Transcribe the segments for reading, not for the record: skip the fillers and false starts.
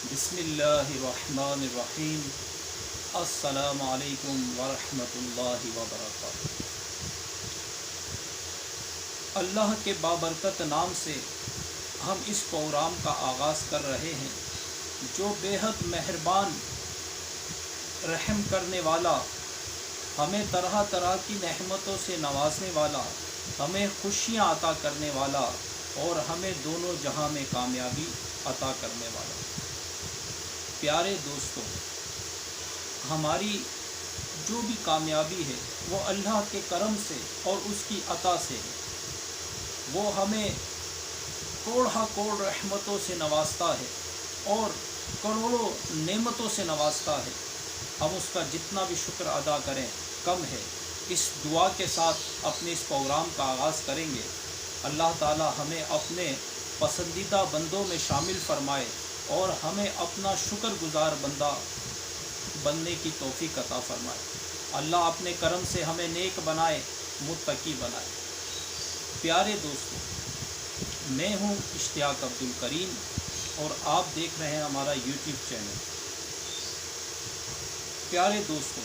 بسم اللہ الرحمن الرحیم۔ السلام علیکم ورحمۃ اللہ وبرکاتہ۔ اللہ کے بابرکت نام سے ہم اس پروگرام کا آغاز کر رہے ہیں جو بے حد مہربان، رحم کرنے والا، ہمیں طرح طرح کی نعمتوں سے نوازنے والا، ہمیں خوشیاں عطا کرنے والا اور ہمیں دونوں جہاں میں کامیابی عطا کرنے والا۔ پیارے دوستوں، ہماری جو بھی کامیابی ہے وہ اللہ کے کرم سے اور اس کی عطا سے ہے۔ وہ ہمیں کوڑا کوڑ رحمتوں سے نوازتا ہے اور کروڑوں نعمتوں سے نوازتا ہے۔ ہم اس کا جتنا بھی شکر ادا کریں کم ہے۔ اس دعا کے ساتھ اپنے اس پروگرام کا آغاز کریں گے۔ اللہ تعالی ہمیں اپنے پسندیدہ بندوں میں شامل فرمائے اور ہمیں اپنا شکر گزار بندہ بننے کی توفیق عطا فرمائے۔ اللہ اپنے کرم سے ہمیں نیک بنائے، متقی بنائے۔ پیارے دوستوں، میں ہوں اشتیاق عبدالکریم اور آپ دیکھ رہے ہیں ہمارا یوٹیوب چینل۔ پیارے دوستوں،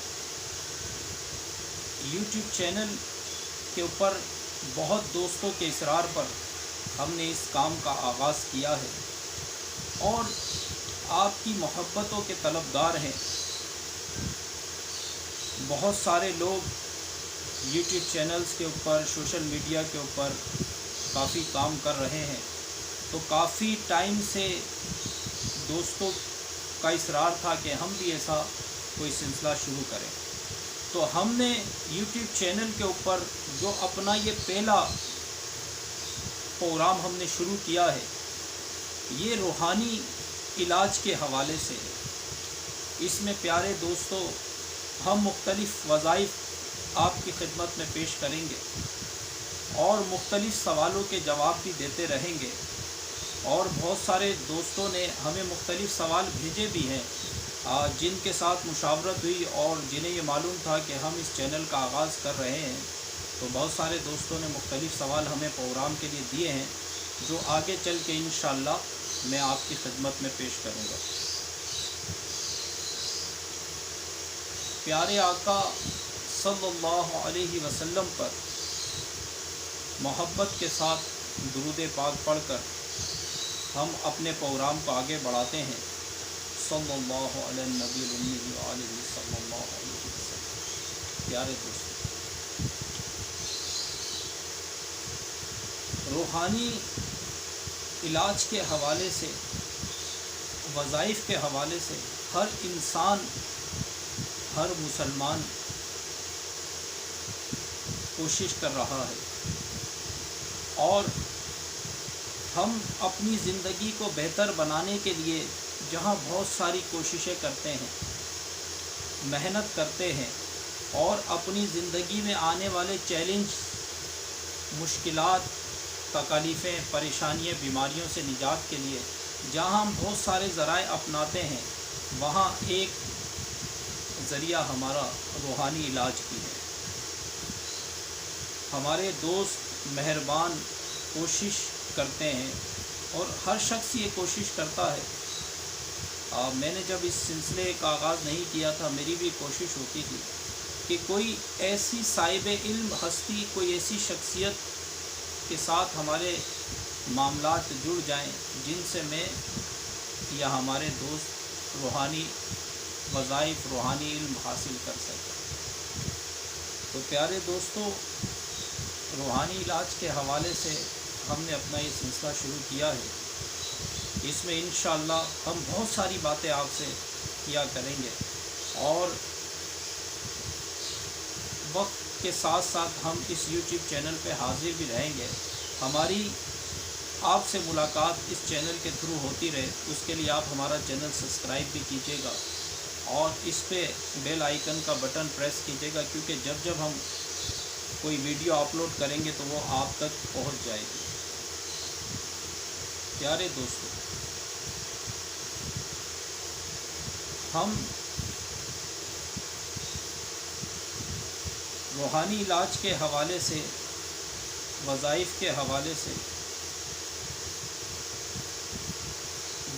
یوٹیوب چینل کے اوپر بہت دوستوں کے اصرار پر ہم نے اس کام کا آغاز کیا ہے اور آپ کی محبتوں کے طلبگار ہیں۔ بہت سارے لوگ یوٹیوب چینلز کے اوپر، سوشل میڈیا کے اوپر کافی کام کر رہے ہیں، تو کافی ٹائم سے دوستوں کا اصرار تھا کہ ہم بھی ایسا کوئی سلسلہ شروع کریں۔ تو ہم نے یوٹیوب چینل کے اوپر جو اپنا یہ پہلا پروگرام ہم نے شروع کیا ہے، یہ روحانی علاج کے حوالے سے ہے۔ اس میں پیارے دوستوں ہم مختلف وظائف آپ کی خدمت میں پیش کریں گے اور مختلف سوالوں کے جواب بھی دیتے رہیں گے، اور بہت سارے دوستوں نے ہمیں مختلف سوال بھیجے بھی ہیں جن کے ساتھ مشاورت ہوئی اور جنہیں یہ معلوم تھا کہ ہم اس چینل کا آغاز کر رہے ہیں، تو بہت سارے دوستوں نے مختلف سوال ہمیں پروگرام کے لیے دیے ہیں جو آگے چل کے انشاءاللہ میں آپ کی خدمت میں پیش کروں گا۔ پیارے آقا صلی اللہ علیہ وسلم پر محبت کے ساتھ درود پاک پڑھ کر ہم اپنے پروگرام کو آگے بڑھاتے ہیں۔ صلی اللہ علیہ النبی الامی وآلہ صلی اللہ علیہ وسلم۔ پیارے دوستوں، روحانی علاج کے حوالے سے، وظائف کے حوالے سے ہر انسان، ہر مسلمان کوشش کر رہا ہے، اور ہم اپنی زندگی کو بہتر بنانے کے لیے جہاں بہت ساری کوششیں کرتے ہیں، محنت کرتے ہیں، اور اپنی زندگی میں آنے والے چیلنج، مشکلات، تکالیفیں، پریشانیاں، بیماریوں سے نجات کے لیے جہاں ہم بہت سارے ذرائع اپناتے ہیں، وہاں ایک ذریعہ ہمارا روحانی علاج بھی ہے۔ ہمارے دوست مہربان کوشش کرتے ہیں اور ہر شخص یہ کوشش کرتا ہے۔ میں نے جب اس سلسلے کا آغاز نہیں کیا تھا، میری بھی کوشش ہوتی تھی کہ کوئی ایسی صاحب علم ہستی، کوئی ایسی شخصیت کے ساتھ ہمارے معاملات جڑ جائیں جن سے میں یا ہمارے دوست روحانی وظائف، روحانی علم حاصل کر سکیں۔ تو پیارے دوستوں، روحانی علاج کے حوالے سے ہم نے اپنا یہ سلسلہ شروع کیا ہے۔ اس میں انشاءاللہ ہم بہت ساری باتیں آپ سے کیا کریں گے، اور وقت کے ساتھ ساتھ ہم اس یوٹیوب چینل پہ حاضر بھی رہیں گے۔ ہماری آپ سے ملاقات اس چینل کے تھرو ہوتی رہے، اس کے لیے آپ ہمارا چینل سبسکرائب بھی کیجیے گا اور اس پہ بیل آئیکن کا بٹن پریس کیجیے گا، کیونکہ جب جب ہم کوئی ویڈیو اپلوڈ کریں گے تو وہ آپ تک پہنچ جائے گی۔ پیارے دوستوں، ہم روحانی علاج کے حوالے سے، وظائف کے حوالے سے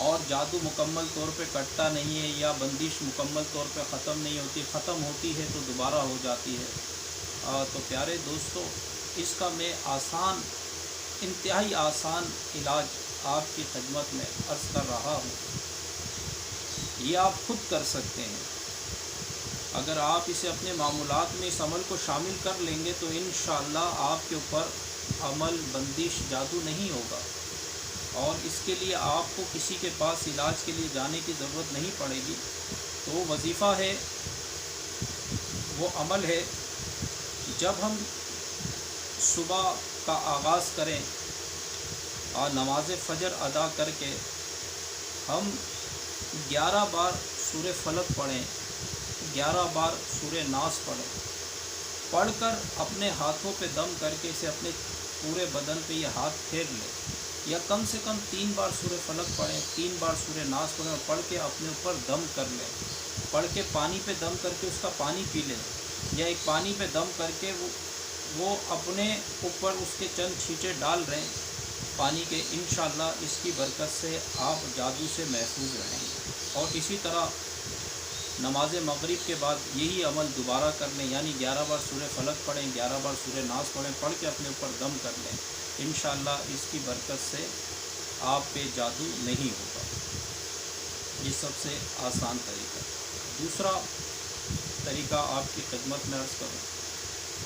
اور جادو مکمل طور پہ کٹتا نہیں ہے یا بندش مکمل طور پہ ختم نہیں ہوتی، ختم ہوتی ہے تو دوبارہ ہو جاتی ہے۔ تو پیارے دوستو، اس کا میں انتہائی آسان علاج آپ کی خدمت میں عرض کر رہا ہوں۔ یہ آپ خود کر سکتے ہیں۔ اگر آپ اسے اپنے معمولات میں اس عمل کو شامل کر لیں گے تو انشاءاللہ آپ کے اوپر عمل، بندش، جادو نہیں ہوگا، اور اس کے لیے آپ کو کسی کے پاس علاج کے لیے جانے کی ضرورت نہیں پڑے گی۔ تو وہ وظیفہ ہے، وہ عمل ہے، جب ہم صبح کا آغاز کریں اور نماز فجر ادا کر کے ہم 11 بار سورہ فلق پڑھیں، 11 بار سورہ ناس پڑھ کر اپنے ہاتھوں پہ دم کر کے اسے اپنے پورے بدن پہ یہ ہاتھ پھیر لیں، یا کم سے کم 3 بار سورہ فلق پڑھیں، 3 بار سورہ ناس پڑھیں، اور پڑھ کے اپنے اوپر دم کر لیں، پڑھ کے پانی پہ دم کر کے اس کا پانی پی لیں، یا ایک پانی پہ دم کر کے وہ اپنے اوپر اس کے چند چھینٹے ڈال رہے ہیں پانی کے، انشاءاللہ اس کی برکت سے آپ جادو سے محفوظ رہیں گے۔ اور اسی طرح نماز مغرب کے بعد یہی عمل دوبارہ کر لیں، یعنی 11 بار سورہ فلق پڑھیں، 11 بار سورہ ناس پڑھیں، پڑھ کے اپنے اوپر دم کر لیں، انشاءاللہ اس کی برکت سے آپ پہ جادو نہیں ہوگا۔ یہ سب سے آسان طریقہ۔ دوسرا طریقہ آپ کی خدمت میں عرض کروں،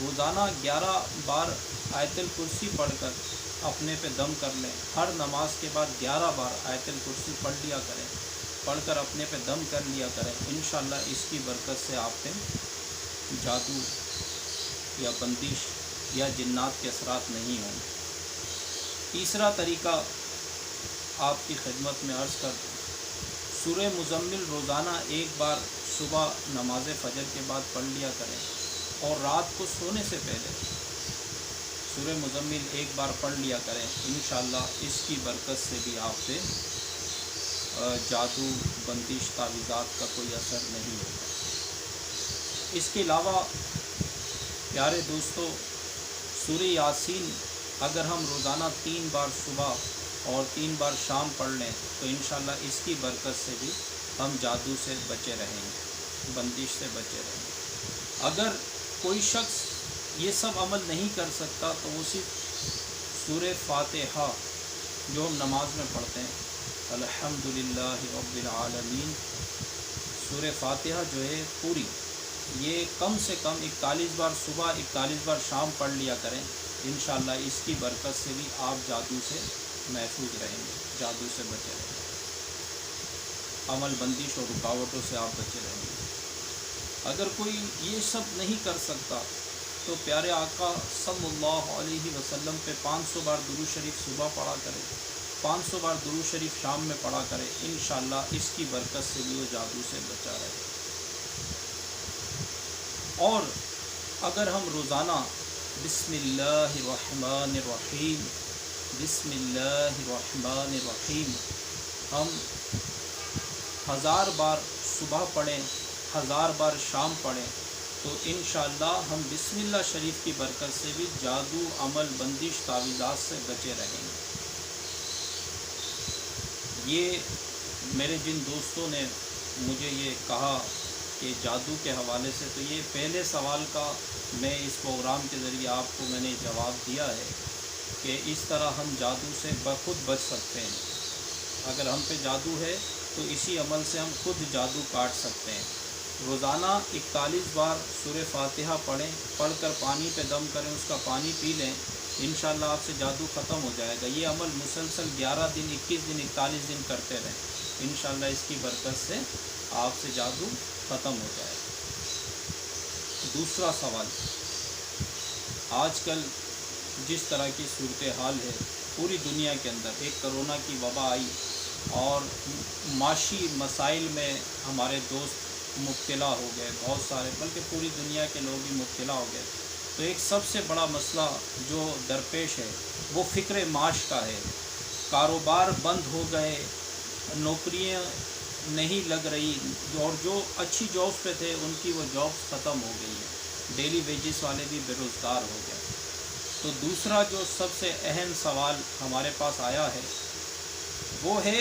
روزانہ 11 بار آیت الکرسی پڑھ کر اپنے پہ دم کر لیں، ہر نماز کے بعد 11 بار آیت الکرسی پڑھ لیا کریں، پڑھ کر اپنے پہ دم کر لیا کریں، انشاءاللہ اس کی برکت سے آپ پہ جادو یا بندش یا جنات کے اثرات نہیں ہوں گے۔ تیسرا طریقہ آپ کی خدمت میں عرض کر دوں، سورہ مزمل روزانہ 1 بار صبح نماز فجر کے بعد پڑھ لیا کریں، اور رات کو سونے سے پہلے سورہ مزمل 1 بار پڑھ لیا کریں، انشاءاللہ اس کی برکت سے بھی آپ پہ جادو، بندش، تعویذات کا کوئی اثر نہیں ہوگا۔ اس کے علاوہ پیارے دوستو، سورہ یاسین اگر ہم روزانہ 3 بار صبح اور 3 بار شام پڑھ لیں تو انشاءاللہ اس کی برکت سے بھی ہم جادو سے بچے رہیں گے، بندش سے بچے رہیں گے۔ اگر کوئی شخص یہ سب عمل نہیں کر سکتا تو وہ صرف سورہ فاتحہ جو ہم نماز میں پڑھتے ہیں، الحمدللہ رب العالمین، سورہ فاتحہ جو ہے پوری، یہ کم سے کم 41 بار صبح، 41 بار شام پڑھ لیا کریں، انشاءاللہ اس کی برکت سے بھی آپ جادو سے محفوظ رہیں گے، جادو سے بچے رہیں گے، عمل، بندش اور رکاوٹوں سے آپ بچے رہیں گے۔ اگر کوئی یہ سب نہیں کر سکتا تو پیارے آقا صلی اللہ علیہ وسلم پہ 500 بار درود شریف صبح پڑھا کرے، 500 بار درود شریف شام میں پڑھا کرے، انشاءاللہ اس کی برکت سے بھی وہ جادو سے بچا رہے۔ اور اگر ہم روزانہ بسم اللہ الرحمن الرحیم، بسم اللہ الرحمن الرحیم ہم 1000 بار صبح پڑھیں، 1000 بار شام پڑھیں، تو انشاءاللہ ہم بسم اللہ شریف کی برکت سے بھی جادو، عمل، بندش، تعویذات سے بچے رہیں گے۔ یہ میرے جن دوستوں نے مجھے یہ کہا کہ جادو کے حوالے سے، تو یہ پہلے سوال کا میں اس پروگرام کے ذریعے آپ کو میں نے جواب دیا ہے کہ اس طرح ہم جادو سے بخود بچ سکتے ہیں۔ اگر ہم پہ جادو ہے تو اسی عمل سے ہم خود جادو کاٹ سکتے ہیں۔ روزانہ 41 بار سورہ فاتحہ پڑھیں، پڑھ کر پانی پہ دم کریں، اس کا پانی پی لیں، انشاءاللہ آپ سے جادو ختم ہو جائے گا۔ یہ عمل مسلسل 11 دن، 21 دن، 41 دن کرتے رہیں، انشاءاللہ اس کی برکت سے آپ سے جادو ختم ہو جائے گا۔ دوسرا سوال، آج کل جس طرح کی صورتحال ہے پوری دنیا کے اندر، ایک کرونا کی وبا آئی اور معاشی مسائل میں ہمارے دوست مبتلا ہو گئے، بہت سارے، بلکہ پوری دنیا کے لوگ بھی مبتلا ہو گئے۔ تو ایک سب سے بڑا مسئلہ جو درپیش ہے وہ فکر معاش کا ہے۔ کاروبار بند ہو گئے، نوکریاں نہیں لگ رہی، اور جو اچھی جابس پہ تھے ان کی وہ جابس ختم ہو گئی ہیں، ڈیلی ویجز والے بھی بے روزگار ہو گئے۔ تو دوسرا جو سب سے اہم سوال ہمارے پاس آیا ہے وہ ہے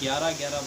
11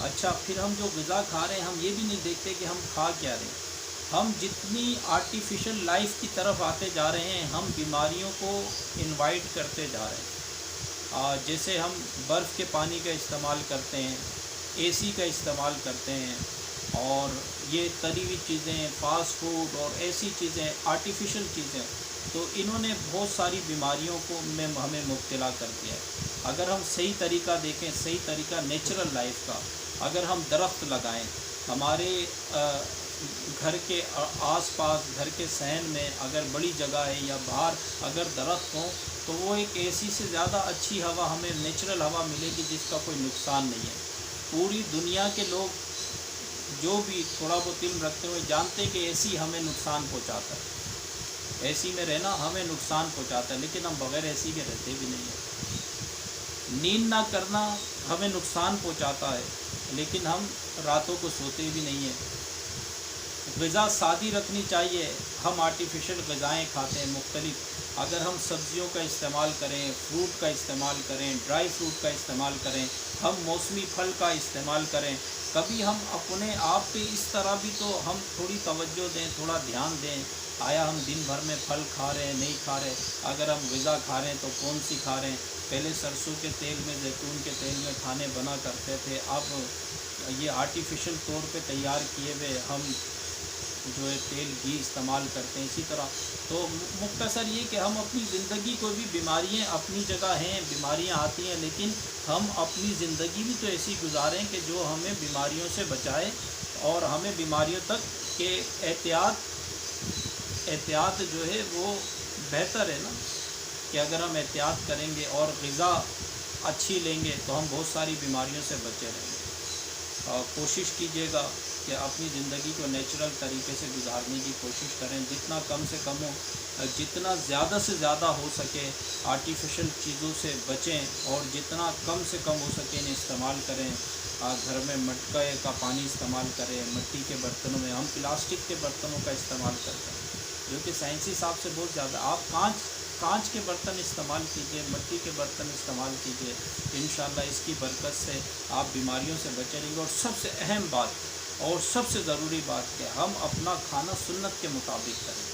اچھا، پھر ہم جو غذا کھا رہے ہیں ہم یہ بھی نہیں دیکھتے کہ ہم کھا کیا رہے ہیں۔ ہم جتنی آرٹیفیشل لائف کی طرف آتے جا رہے ہیں ہم بیماریوں کو انوائٹ کرتے جا رہے ہیں۔ جیسے ہم برف کے پانی کا استعمال کرتے ہیں، اے سی کا استعمال کرتے ہیں، اور یہ تلی ہوئی چیزیں، فاسٹ فوڈ اور ایسی چیزیں، آرٹیفیشل چیزیں، تو انہوں نے بہت ساری بیماریوں کو میں ہمیں مبتلا کر دیا ہے۔ اگر ہم صحیح طریقہ دیکھیں، صحیح طریقہ نیچرل لائف کا، اگر ہم درخت لگائیں، ہمارے گھر کے آس پاس، گھر کے صحن میں اگر بڑی جگہ ہے یا باہر اگر درخت ہوں تو وہ ایک اے سی سے زیادہ اچھی ہوا، ہمیں نیچرل ہوا ملے گی جس کا کوئی نقصان نہیں ہے۔ پوری دنیا کے لوگ جو بھی تھوڑا بہت علم رکھتے ہوئے جانتے ہیں کہ اے سی ہمیں نقصان پہنچاتا ہے، اے سی میں رہنا ہمیں نقصان پہنچاتا ہے، لیکن ہم بغیر اے سی کے رہتے بھی نہیں ہیں۔ نیند نہ کرنا ہمیں نقصان پہنچاتا ہے، لیکن ہم راتوں کو سوتے بھی نہیں ہیں۔ غذا سادی رکھنی چاہیے، ہم آرٹیفیشل غذائیں کھاتے ہیں مختلف۔ اگر ہم سبزیوں کا استعمال کریں، فروٹ کا استعمال کریں، ڈرائی فروٹ کا استعمال کریں، ہم موسمی پھل کا استعمال کریں، کبھی ہم اپنے آپ پہ اس طرح بھی تو ہم تھوڑی توجہ دیں، تھوڑا دھیان دیں، آیا ہم دن بھر میں پھل کھا رہے ہیں نہیں کھا رہے، اگر ہم غذا کھا رہے ہیں تو کون سی کھا رہے ہیں۔ پہلے سرسوں کے تیل میں، زیتون کے تیل میں کھانے بنا کرتے تھے، اب یہ آرٹیفیشل طور پہ تیار کیے ہوئے ہم جو ہے تیل گھی استعمال کرتے ہیں۔ اسی طرح تو مختصر یہ کہ ہم اپنی زندگی کو بھی، بیماریاں اپنی جگہ ہیں، بیماریاں آتی ہیں، لیکن ہم اپنی زندگی بھی تو ایسی گزاریں کہ جو ہمیں بیماریوں سے بچائے اور ہمیں بیماریوں تک کے احتیاط جو ہے وہ بہتر ہے نا، کہ اگر ہم احتیاط کریں گے اور غذا اچھی لیں گے تو ہم بہت ساری بیماریوں سے بچے رہیں گے۔ اور کوشش کیجیے گا کہ اپنی زندگی کو نیچرل طریقے سے گزارنے کی کوشش کریں، جتنا کم سے کم ہو، جتنا زیادہ سے زیادہ ہو سکے آرٹیفیشل چیزوں سے بچیں، اور جتنا کم سے کم ہو سکے انہیں استعمال کریں۔ گھر میں مٹکے کا پانی استعمال کریں، مٹی کے برتنوں میں، ہم پلاسٹک کے برتنوں کا استعمال کرتے ہیں جو کہ سائنسی حساب سے بہت زیادہ، آپ کانچ کے برتن استعمال کیجئے، مٹی کے برتن استعمال کیجئے، انشاءاللہ اس کی برکت سے آپ بیماریوں سے بچیں رہیں گے۔ اور سب سے اہم بات اور سب سے ضروری بات کہ ہم اپنا کھانا سنت کے مطابق کریں۔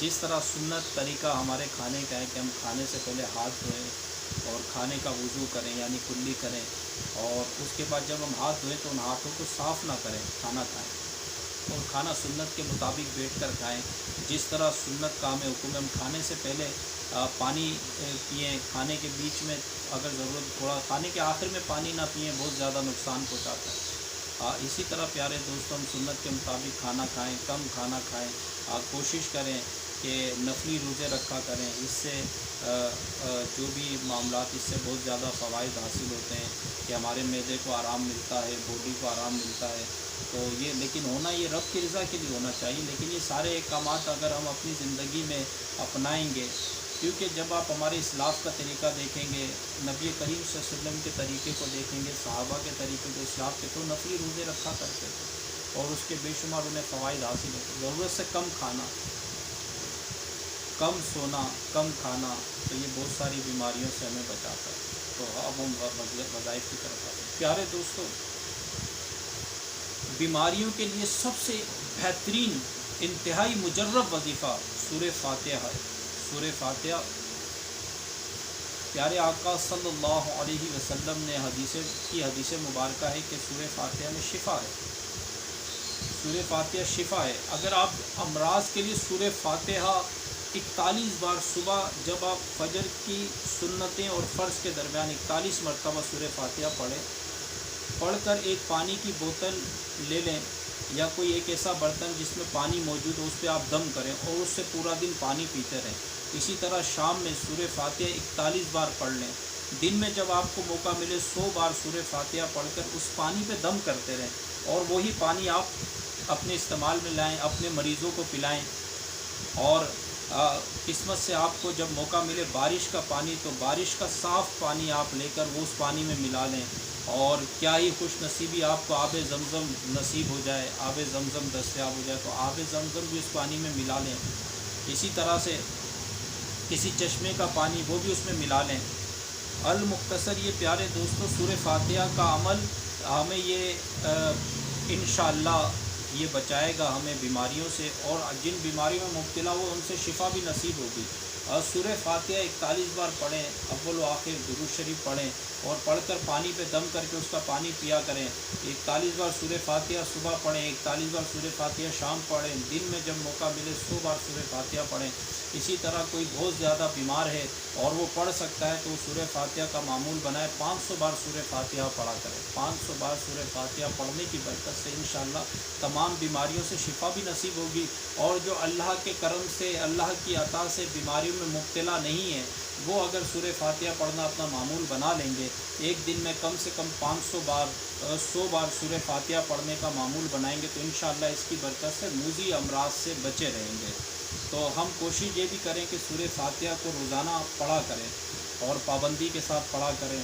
جس طرح سنت طریقہ ہمارے کھانے کا ہے کہ ہم کھانے سے پہلے ہاتھ دھوئیں اور کھانے کا وضو کریں یعنی کلی کریں، اور اس کے بعد جب ہم ہاتھ دھوئیں تو ان ہاتھوں کو صاف نہ کریں، کھانا کھائیں، اور کھانا سنت کے مطابق بیٹھ کر کھائیں۔ جس طرح سنت کا ہمیں حکم ہے ہم کھانے سے پہلے پانی پئیں، کھانے کے بیچ میں اگر ضرورت تھوڑا، کھانے کے آخر میں پانی نہ پئیں، بہت زیادہ نقصان پہنچاتا ہے۔ اسی طرح پیارے دوستوں، ہم سنت کے مطابق کھانا کھائیں، کم کھانا کھائیں، کوشش کریں کہ نفلی روزے رکھا کریں، اس سے جو بھی معاملات، اس سے بہت زیادہ فوائد حاصل ہوتے ہیں کہ ہمارے معدے کو آرام ملتا ہے، باڈی کو آرام ملتا ہے۔ تو یہ لیکن ہونا یہ رب کی رضا کے لیے ہونا چاہیے، لیکن یہ سارے احکامات اگر ہم اپنی زندگی میں اپنائیں گے، کیونکہ جب آپ ہمارے اسلاف کا طریقہ دیکھیں گے، نبی کریم صلی اللہ علیہ وسلم کے طریقے کو دیکھیں گے، صحابہ کے طریقے کو، اسلاف کے، تو نفلی روزے رکھا کرتے تھے اور اس کے بے شمار انہیں فوائد حاصل ہوتے۔ ضرورت سے کم کھانا، کم سونا، کم کھانا، تو یہ بہت ساری بیماریوں سے ہمیں بچاتا ہے۔ تو اب ہم وظائف کی طرف آتے ہیں۔ پیارے دوستوں، بیماریوں کے لیے سب سے بہترین، انتہائی مجرب وظیفہ سورہ فاتحہ ہے۔ سورہ فاتحہ، پیارے آقا صلی اللہ علیہ وسلم نے حدیث مبارکہ ہے کہ سورہ فاتحہ میں شفا ہے، سورہ فاتحہ شفا ہے۔ اگر آپ امراض کے لیے سورہ فاتحہ 41 بار صبح جب آپ فجر کی سنتیں اور فرض کے درمیان 41 مرتبہ سورہ فاتحہ پڑھ کر ایک پانی کی بوتل لے لیں یا کوئی ایک ایسا برتن جس میں پانی موجود ہو، اس پہ آپ دم کریں اور اس سے پورا دن پانی پیتے رہیں۔ اسی طرح شام میں سورہ فاتحہ 41 بار پڑھ لیں۔ دن میں جب آپ کو موقع ملے 100 بار سورہ فاتحہ پڑھ کر اس پانی پہ دم کرتے رہیں، اور وہی پانی آپ اپنے استعمال میں لائیں، اپنے مریضوں کو پلائیں۔ اور قسمت سے آپ کو جب موقع ملے بارش کا پانی، تو بارش کا صاف پانی آپ لے کر وہ اس پانی میں ملا لیں، اور کیا ہی خوش نصیبی آپ کو آب زمزم نصیب ہو جائے، آب زمزم دستیاب ہو جائے، تو آب زمزم بھی اس پانی میں ملا لیں۔ اسی طرح سے کسی چشمے کا پانی وہ بھی اس میں ملا لیں۔ المختصر یہ پیارے دوستوں، سورہ فاتحہ کا عمل ہمیں یہ انشاءاللہ یہ بچائے گا ہمیں بیماریوں سے، اور جن بیماریوں میں مبتلا ہو ان سے شفا بھی نصیب ہوگی۔ اور سورہ فاتحہ 41 بار پڑھیں، اول و آخر درود شریف پڑھیں، اور پڑھ کر پانی پہ دم کر کے اس کا پانی پیا کریں۔ 41 بار سورہ فاتحہ صبح پڑھیں، 41 بار سورہ فاتحہ شام پڑھیں، دن میں جب موقع ملے 100 بار سورہ فاتحہ پڑھیں۔ اسی طرح کوئی بہت زیادہ بیمار ہے اور وہ پڑھ سکتا ہے تو سورہ فاتحہ کا معمول بنائے، 500 بار سورہ فاتحہ پڑھا کرے۔ 500 بار سورہ فاتحہ پڑھنے کی برکت سے انشاءاللہ تمام بیماریوں سے شفا بھی نصیب ہوگی، اور جو اللہ کے کرم سے، اللہ کی عطا سے بیماریوں میں مبتلا نہیں ہے، وہ اگر سورہ فاتحہ پڑھنا اپنا معمول بنا لیں گے، ایک دن میں کم سے کم 500 بار 100 بار سورہ فاتحہ پڑھنے کا معمول بنائیں گے، تو انشاءاللہ اس کی برکت سے موذی امراض سے بچے رہیں گے۔ تو ہم کوشش یہ بھی کریں کہ سورہ فاتحہ کو روزانہ پڑھا کریں اور پابندی کے ساتھ پڑھا کریں،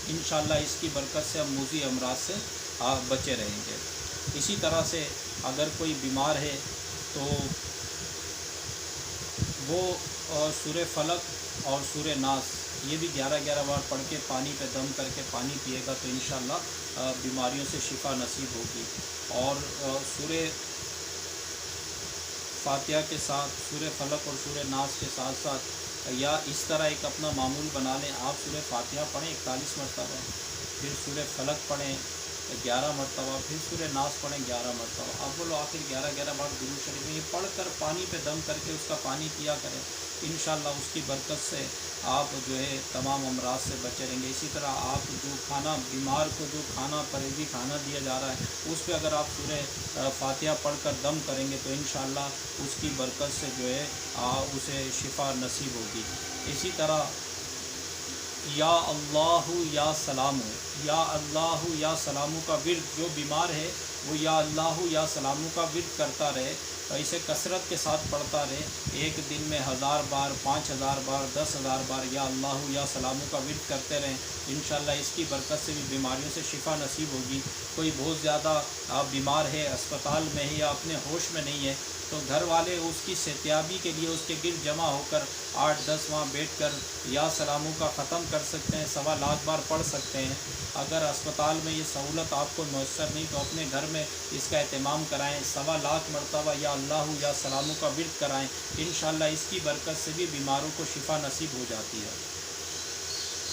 انشاءاللہ اس کی برکت سے ہم موذی امراض سے بچے رہیں گے۔ اسی طرح سے اگر کوئی بیمار ہے تو وہ سورہ فلق اور سورہ ناس یہ بھی 11 بار پڑھ کے پانی پہ دم کر کے پانی پیے گا تو انشاءاللہ بیماریوں سے شفا نصیب ہوگی۔ اور سورہ فاتحہ کے ساتھ سورہ فلق اور سورہ ناس کے ساتھ ساتھ یا اس طرح ایک اپنا معمول بنا لیں، آپ سورہ فاتحہ پڑھیں 41 مرتبہ، پھر سورہ فلق پڑھیں 11 مرتبہ، پھر سورہ ناس پڑھیں 11 مرتبہ، اول و آخر 11 بار درود شریف میں یہ پڑھ کر پانی پہ دم کر کے اس کا پانی پیا کریں، انشاءاللہ اس کی برکت سے آپ جو ہے تمام امراض سے بچے رہیں گے۔ اسی طرح آپ جو کھانا، بیمار کو جو کھانا پرہیزی کھانا دیا جا رہا ہے اس پہ اگر آپ سورہ فاتحہ پڑھ کر دم کریں گے تو انشاءاللہ اس کی برکت سے جو ہے اسے شفا نصیب ہوگی۔ اسی طرح یا اللہ یا سلامو، یا اللہ یا سلامو کا ورد، جو بیمار ہے وہ یا اللہ یا سلامو کا ورد کرتا رہے، اسے کثرت کے ساتھ پڑھتا رہے، ایک دن میں 1000 بار، 5000 بار، 10,000 بار یا اللہ یا سلامو کا ورد کرتے رہیں، انشاءاللہ اس کی برکت سے بھی بیماریوں سے شفا نصیب ہوگی۔ کوئی بہت زیادہ بیمار ہے، اسپتال میں ہے یا اپنے ہوش میں نہیں ہے، تو گھر والے اس کی صحتیابی کے لیے اس کے گرد جمع ہو کر 8-10 وہاں بیٹھ کر یا سلاموں کا ختم کر سکتے ہیں، 1.25 لاکھ بار پڑھ سکتے ہیں۔ اگر اسپتال میں یہ سہولت آپ کو میسر نہیں تو اپنے گھر میں اس کا اہتمام کرائیں، 1.25 لاکھ مرتبہ یا اللہ یا سلاموں کا ورد کرائیں، انشاءاللہ اس کی برکت سے بھی بیماروں کو شفا نصیب ہو جاتی ہے۔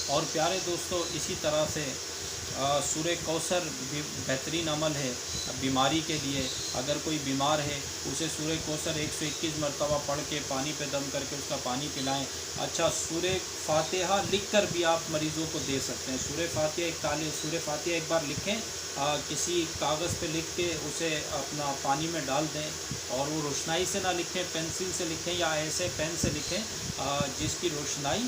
اور پیارے دوستو، اسی طرح سے سورہ کوثر بھی بہترین عمل ہے بیماری کے لیے۔ اگر کوئی بیمار ہے اسے سورہ کوثر 121 مرتبہ پڑھ کے پانی پہ دم کر کے اس کا پانی پلائیں۔ اچھا، سورہ فاتحہ لکھ کر بھی آپ مریضوں کو دے سکتے ہیں۔ سورہ فاتحہ ایک بار لکھیں، کسی کاغذ پہ لکھ کے اسے اپنا پانی میں ڈال دیں، اور وہ روشنائی سے نہ لکھیں، پینسل سے لکھیں یا ایسے پین سے لکھیں جس کی روشنائی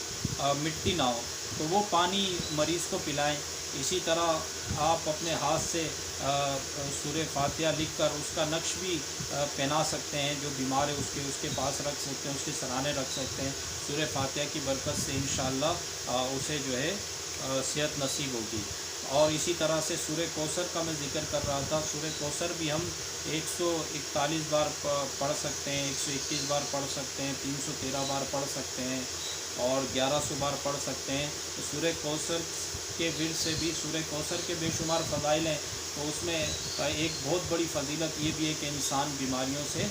مٹی نہ ہو، تو وہ پانی مریض کو پلائیں۔ اسی طرح آپ اپنے ہاتھ سے سورہ فاتحہ لکھ کر اس کا نقش بھی پہنا سکتے ہیں، جو بیمار ہے اس کے پاس رکھ سکتے ہیں، اس کے سرانے رکھ سکتے ہیں۔ سورہ فاتحہ کی برکت سے انشاءاللہ اسے جو ہے صحت نصیب ہوگی۔ اور اسی طرح سے سورہ کوثر کا میں ذکر کر رہا تھا، سورہ کوثر بھی ہم 141 بار پڑھ سکتے ہیں، 121 بار پڑھ سکتے ہیں، 313 بار پڑھ سکتے ہیں، اور 1100 بار پڑھ سکتے ہیں۔ تو سورہ کوثر کے ورد سے بھی، سورہ کوثر کے بے شمار فضائل ہیں، تو اس میں ایک بہت بڑی فضیلت یہ بھی ہے کہ انسان بیماریوں سے